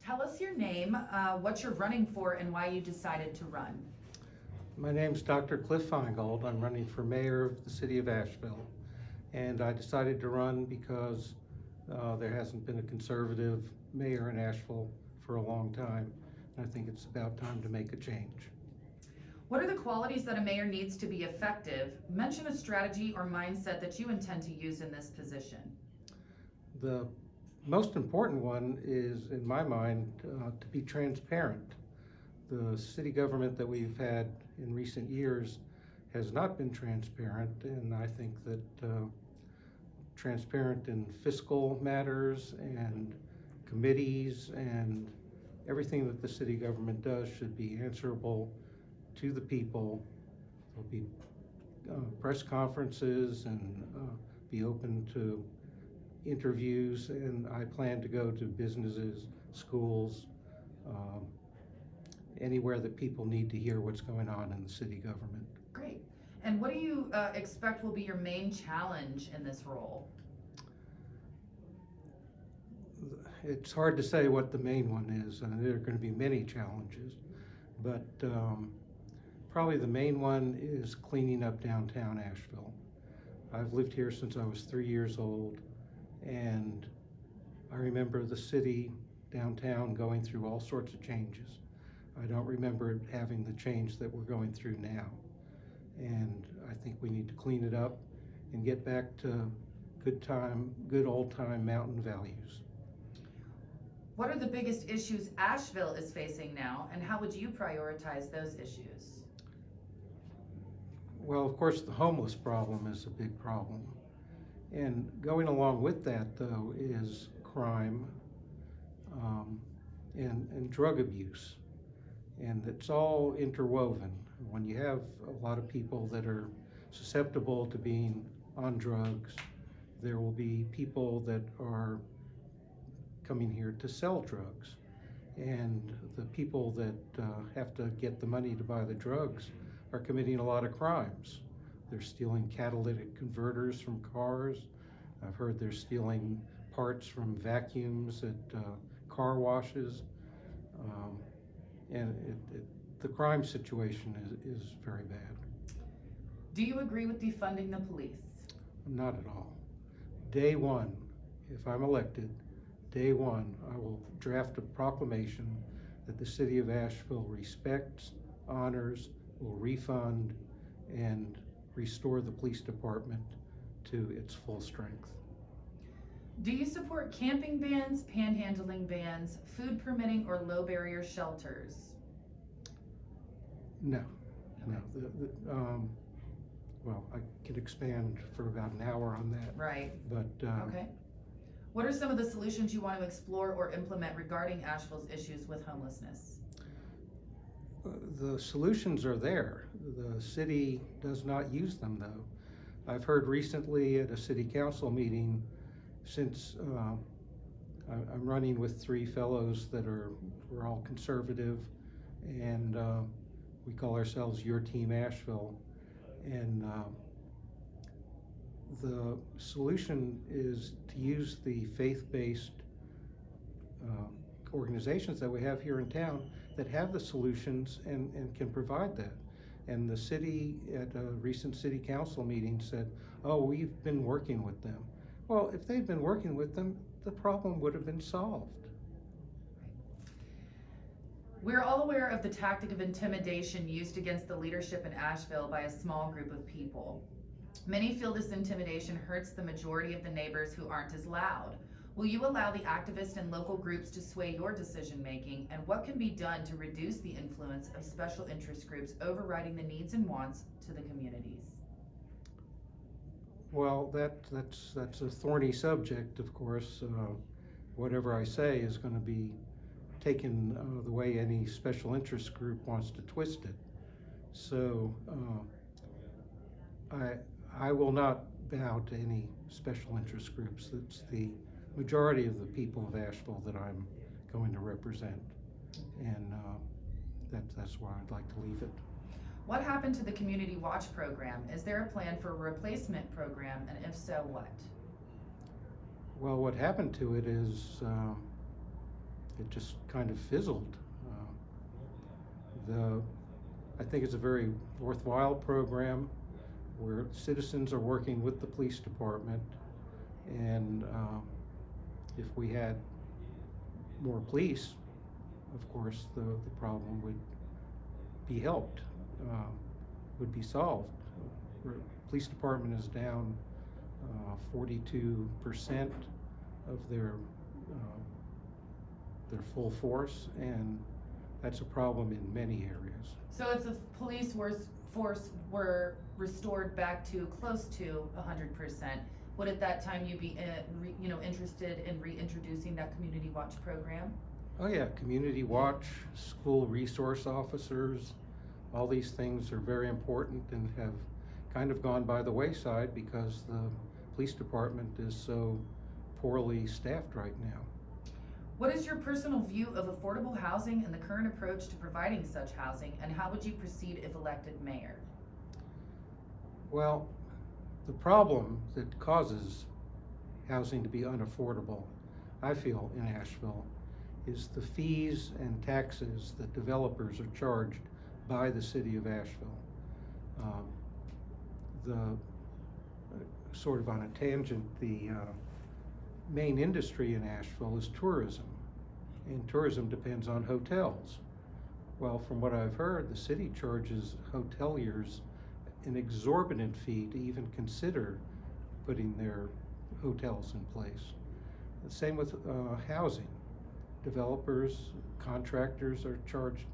Tell us your name, what you're running for, and why you decided to run. My name's Dr. Cliff Feingold. I'm running for mayor of the city of Asheville. And I decided to run because there hasn't been a conservative mayor in Asheville for a long time. And I think it's about time to make a change. What are the qualities that a mayor needs to be effective? Mention a strategy or mindset that you intend to use in this position. The most important one is, in my mind, to be transparent. The city government that we've had in recent years has not been transparent, and I think that transparent in fiscal matters and committees and everything that the city government does should be answerable to the people. There'll be press conferences and be open to interviews, and I plan to go to businesses, schools, anywhere that people need to hear what's going on in the city government. Great. And what do you expect will be your main challenge in this role? It's hard to say what the main one is, and there are going to be many challenges, but probably the main one is cleaning up downtown Asheville. I've lived here since I was 3 years old, and I remember the city downtown going through all sorts of changes. I don't remember it having the change that we're going through now. And I think we need to clean it up and get back to good old time mountain values. What are the biggest issues Asheville is facing now, and how would you prioritize those issues? Well, of course, the homeless problem is a big problem. And going along with that, though, is crime and drug abuse. And it's all interwoven. When you have a lot of people that are susceptible to being on drugs, there will be people that are coming here to sell drugs. And the people that have to get the money to buy the drugs are committing a lot of crimes. They're stealing catalytic converters from cars. I've heard they're stealing parts from vacuums at car washes. And the crime situation is very bad. Do you agree with defunding the police? Not at all. Day one, if I'm elected, day one, I will draft a proclamation that the city of Asheville respects, honors, will refund, and restore the police department to its full strength. Do you support camping bans, panhandling bans, food permitting, or low barrier shelters? No. Well, I could expand for about an hour on that. Right. But okay. What are some of the solutions you want to explore or implement regarding Asheville's issues with homelessness? The solutions are there. The city does not use them, though. I've heard recently at a city council meeting, since I'm running with 3 fellows that we're all conservative, and we call ourselves Your Team Asheville. And the solution is to use the faith-based organizations that we have here in town that have the solutions and can provide that. And the city, at a recent city council meeting, said, oh, we've been working with them. Well, if they'd been working with them, the problem would have been solved. We're all aware of the tactic of intimidation used against the leadership in Asheville by a small group of people. Many feel this intimidation hurts the majority of the neighbors who aren't as loud. Will you allow the activists and local groups to sway your decision making, and what can be done to reduce the influence of special interest groups overriding the needs and wants to the communities? Well, that's a thorny subject, of course. Whatever I say is going to be taken the way any special interest group wants to twist it. So I will not bow to any special interest groups. It's the majority of the people of Asheville that I'm going to represent, and that's where I'd like to leave it. What happened to the Community Watch program? Is there a plan for a replacement program, and if so, what? Well, what happened to it is it just kind of fizzled. I think it's a very worthwhile program where citizens are working with the police department, and if we had more police, of course, the problem would be helped, would be solved. The police department is down 42% of their full force, and that's a problem in many areas. So if the police force were restored back to close to 100%, would at that time you be interested in reintroducing that community watch program? Oh yeah, community watch, school resource officers, all these things are very important and have kind of gone by the wayside because the police department is so poorly staffed right now. What is your personal view of affordable housing and the current approach to providing such housing, and how would you proceed if elected mayor? Well, the problem that causes housing to be unaffordable, I feel, in Asheville, is the fees and taxes that developers are charged by the city of Asheville. Sort of on a tangent, the main industry in Asheville is tourism, and tourism depends on hotels. Well, from what I've heard, the city charges hoteliers an exorbitant fee to even consider putting their hotels in place. The same with housing. Developers, contractors are charged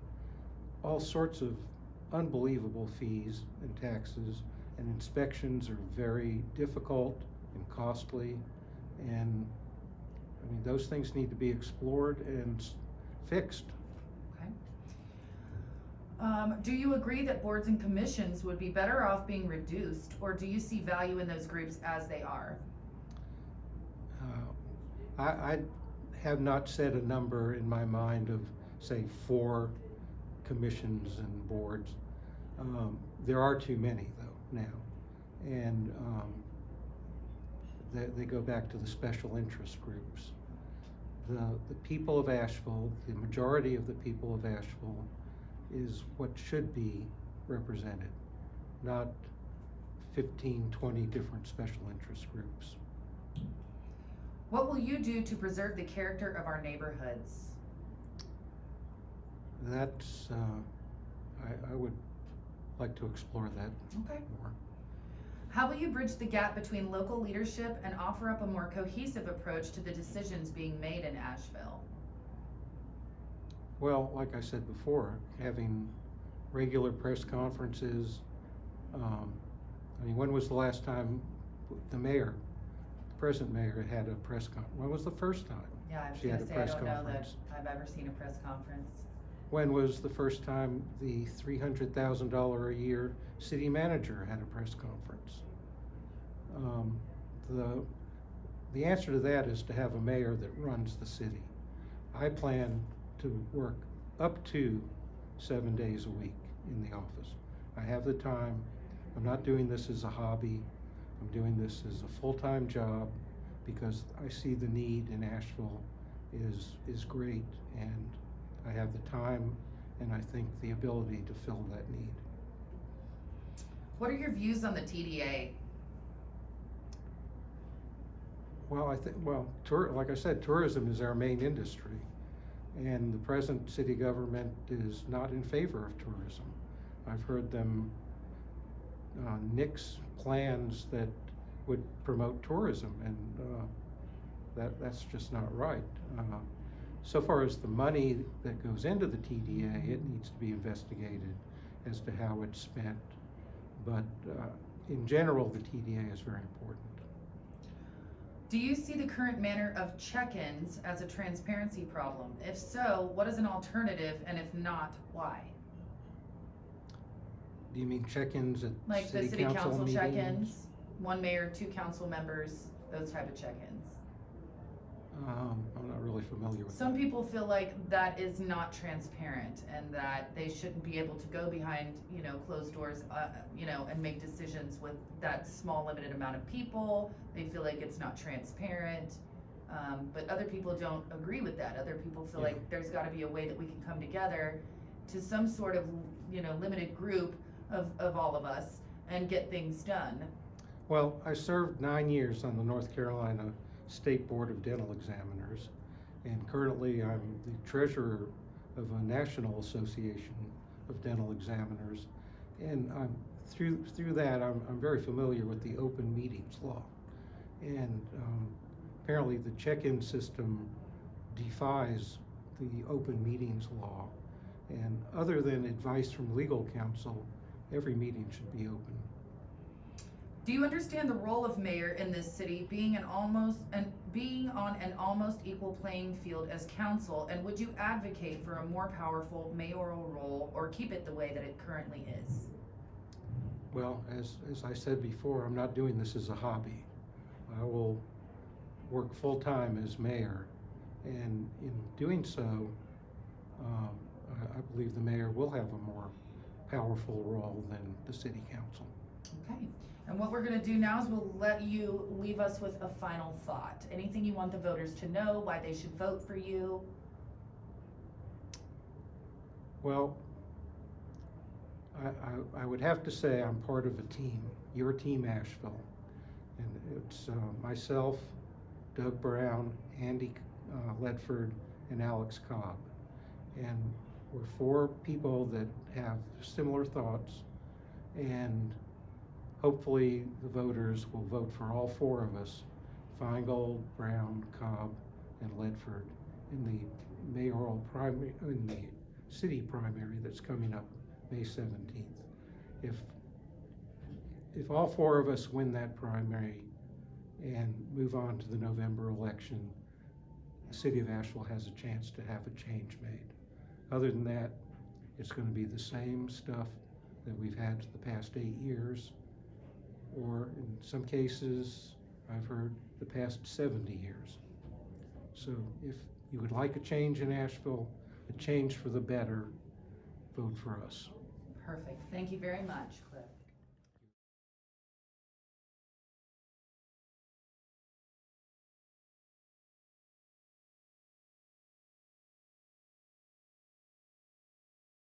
all sorts of unbelievable fees and taxes, and inspections are very difficult and costly, and I mean, those things need to be explored and fixed. Okay. Do you agree that boards and commissions would be better off being reduced, or do you see value in those groups as they are? I have not set a number in my mind of, say, 4 commissions and boards. There are too many, though, now. And they go back to the special interest groups. The people of Asheville, the majority of the people of Asheville, is what should be represented, not 15, 20 different special interest groups. What will you do to preserve the character of our neighborhoods? That's, I would like to explore that Okay. more. How will you bridge the gap between local leadership and offer up a more cohesive approach to the decisions being made in Asheville? Well, like I said before, having regular press conferences. I mean, when was the last time the present mayor had a press conference? When was the first time Yeah, I was she had a gonna say, I press don't know that conference? I've ever seen a press conference. When was the first time the $300,000 a year city manager had a press conference? The answer to that is to have a mayor that runs the city. I plan to work up to 7 days a week in the office. I have the time. I'm not doing this as a hobby. I'm doing this as a full-time job because I see the need in Asheville is great, and I have the time and I think the ability to fill that need. What are your views on the TDA? Well, like I said, tourism is our main industry, and the present city government is not in favor of tourism. I've heard them nix plans that would promote tourism, and that's just not right. So far as the money that goes into the TDA, it needs to be investigated as to how it's spent. But in general, the TDA is very important. Do you see the current manner of check-ins as a transparency problem? If so, what is an alternative, and if not, why? Do you mean check-ins at Like the city council meetings? check-ins, 1 mayor, 2 council members, those type of check-ins? I'm not really familiar with Some that. people feel like that is not transparent and that they shouldn't be able to go behind, closed doors, and make decisions with that small limited amount of people. They feel like it's not transparent. But other people don't agree with that. Other people feel Yeah. like there's gotta be a way that we can come together to some sort of, limited group of all of us and get things done. Well, I served 9 years on the North Carolina State Board of Dental Examiners, and currently I'm the treasurer of a national association of dental examiners. And through that, I'm very familiar with the open meetings law. And apparently the check-in system defies the open meetings law. And other than advice from legal counsel, every meeting should be open. Do you understand the role of mayor in this city being on an almost equal playing field as council, and would you advocate for a more powerful mayoral role or keep it the way that it currently is? Well, as I said before, I'm not doing this as a hobby. I will work full-time as mayor, and in doing so, I believe the mayor will have a more powerful role than the city council. Okay, and what we're gonna do now is we'll let you leave us with a final thought. Anything you want the voters to know, why they should vote for you? Well, I would have to say I'm part of a team, your team Asheville. And it's myself, Doug Brown, Andy Ledford, and Alex Cobb. And we're 4 people that have similar thoughts, and hopefully the voters will vote for all 4 of us, Feingold, Brown, Cobb, and Ledford, in the mayoral primary, in the city primary that's coming up May 17th. If all 4 of us win that primary and move on to the November election, the city of Asheville has a chance to have a change made. Other than that, it's going to be the same stuff that we've had for the past 8 years, or in some cases, I've heard the past 70 years. So if you would like a change in Asheville, a change for the better, vote for us. Perfect, thank you very much, Cliff.